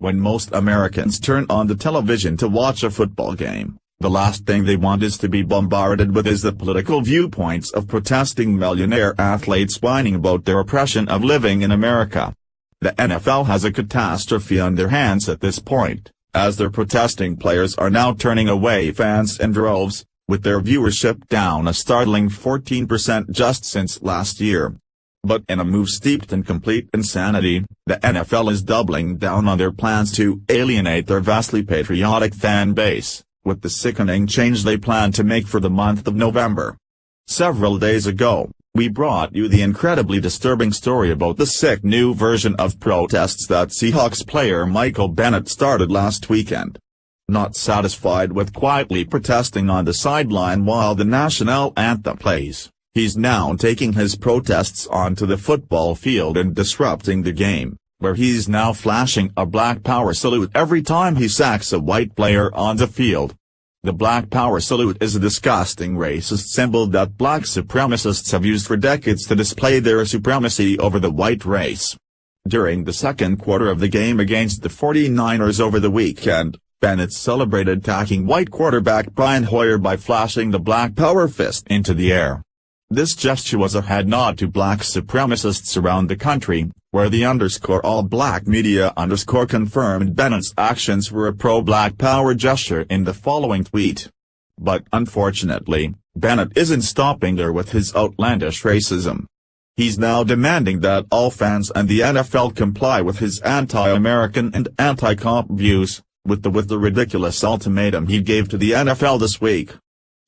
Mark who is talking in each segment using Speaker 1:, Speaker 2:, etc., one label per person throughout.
Speaker 1: When most Americans turn on the television to watch a football game, the last thing they want is to be bombarded with is the political viewpoints of protesting millionaire athletes whining about their oppression of living in America. The NFL has a catastrophe on their hands at this point, as their protesting players are now turning away fans in droves, with their viewership down a startling 14% just since last year. But in a move steeped in complete insanity, the NFL is doubling down on their plans to alienate their vastly patriotic fan base, with the sickening change they plan to make for the month of November. Several days ago, we brought you the incredibly disturbing story about the sick new version of protests that Seahawks player Michael Bennett started last weekend. Not satisfied with quietly protesting on the sideline while the national anthem plays, he's now taking his protests onto the football field and disrupting the game, where he's now flashing a Black Power salute every time he sacks a white player on the field. The Black Power salute is a disgusting racist symbol that black supremacists have used for decades to display their supremacy over the white race. During the second quarter of the game against the 49ers over the weekend, Bennett celebrated attacking white quarterback Brian Hoyer by flashing the Black Power fist into the air. This gesture was a head nod to black supremacists around the country, where the _all-black media confirmed Bennett's actions were a pro-Black Power gesture in the following tweet. But unfortunately, Bennett isn't stopping there with his outlandish racism. He's now demanding that all fans and the NFL comply with his anti-American and anti-cop views, with the ridiculous ultimatum he gave to the NFL this week.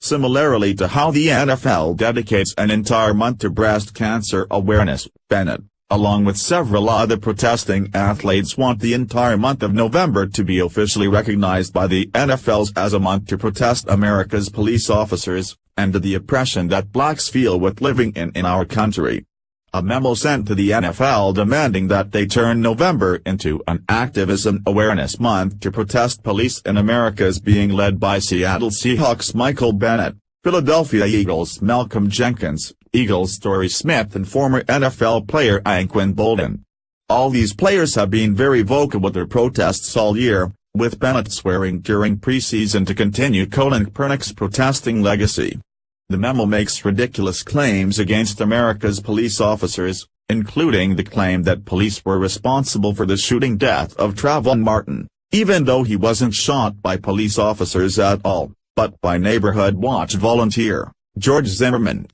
Speaker 1: Similarly to how the NFL dedicates an entire month to breast cancer awareness, Bennett, along with several other protesting athletes, want the entire month of November to be officially recognized by the NFL as a month to protest America's police officers, and the oppression that blacks feel with living in our country. A memo sent to the NFL demanding that they turn November into an activism awareness month to protest police in America is being led by Seattle Seahawks Michael Bennett, Philadelphia Eagles Malcolm Jenkins, Eagles Torrey Smith and former NFL player Anquan Boldin. All these players have been very vocal with their protests all year, with Bennett swearing during preseason to continue Colin Kaepernick's protesting legacy. The memo makes ridiculous claims against America's police officers, including the claim that police were responsible for the shooting death of Trayvon Martin, even though he wasn't shot by police officers at all, but by Neighborhood Watch volunteer, George Zimmerman.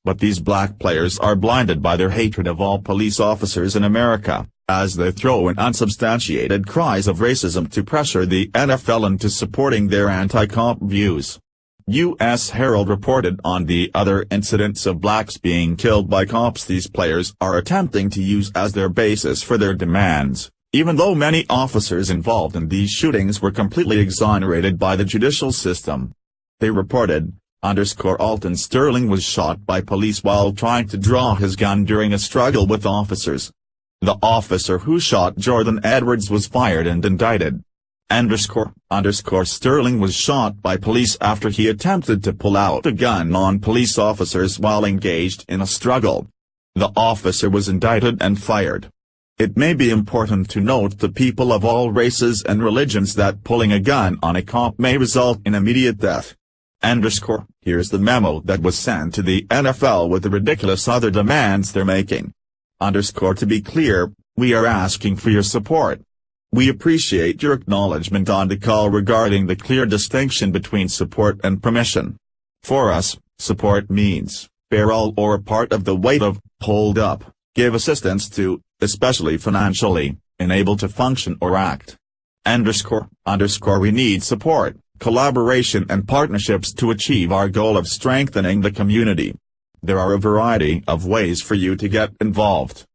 Speaker 1: But these black players are blinded by their hatred of all police officers in America, as they throw in unsubstantiated cries of racism to pressure the NFL into supporting their anti-cop views. U.S. Herald reported on the other incidents of blacks being killed by cops these players are attempting to use as their basis for their demands, even though many officers involved in these shootings were completely exonerated by the judicial system. They reported, Alton Sterling was shot by police while trying to draw his gun during a struggle with officers. The officer who shot Jordan Edwards was fired and indicted. Sterling was shot by police after he attempted to pull out a gun on police officers while engaged in a struggle. The officer was indicted and fired. It may be important to note to people of all races and religions that pulling a gun on a cop may result in immediate death. Here's the memo that was sent to the NFL with the ridiculous other demands they're making. To be clear, we are asking for your support. We appreciate your acknowledgement on the call regarding the clear distinction between support and permission. For us, support means, bear all or a part of the weight of, hold up, give assistance to, especially financially, enable to function or act. We need support, collaboration and partnerships to achieve our goal of strengthening the community. There are a variety of ways for you to get involved.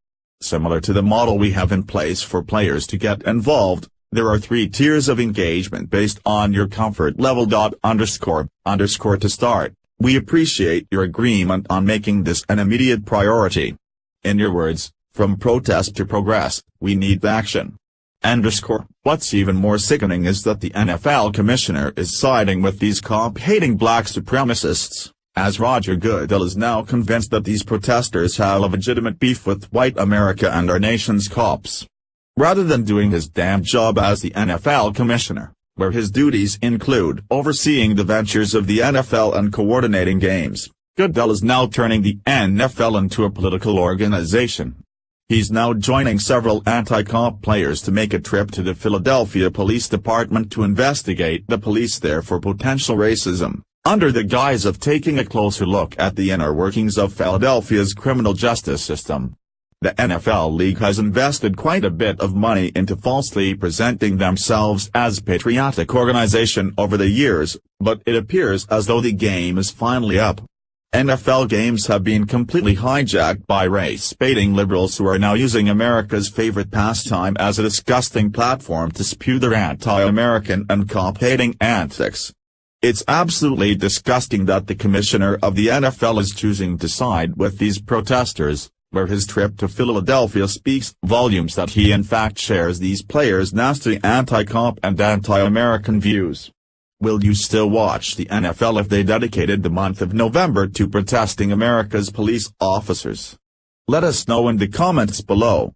Speaker 1: Similar to the model we have in place for players to get involved, there are 3 tiers of engagement based on your comfort level. To start, we appreciate your agreement on making this an immediate priority. In your words, from protest to progress, we need action. What's even more sickening is that the NFL commissioner is siding with these cop-hating black supremacists, as Roger Goodell is now convinced that these protesters have a legitimate beef with white America and our nation's cops. rather than doing his damn job as the NFL commissioner, where his duties include overseeing the ventures of the NFL and coordinating games. Goodell is now turning the NFL into a political organization. He's now joining several anti-cop players to make a trip to the Philadelphia Police Department to investigate the police there for potential racism, under the guise of taking a closer look at the inner workings of Philadelphia's criminal justice system. The NFL League has invested quite a bit of money into falsely presenting themselves as a patriotic organization over the years, but it appears as though the game is finally up. NFL games have been completely hijacked by race-baiting liberals who are now using America's favorite pastime as a disgusting platform to spew their anti-American and cop-hating antics. It's absolutely disgusting that the commissioner of the NFL is choosing to side with these protesters, where his trip to Philadelphia speaks volumes that he in fact shares these players' nasty anti-cop and anti-American views. Will you still watch the NFL if they dedicated the month of November to protesting America's police officers? Let us know in the comments below.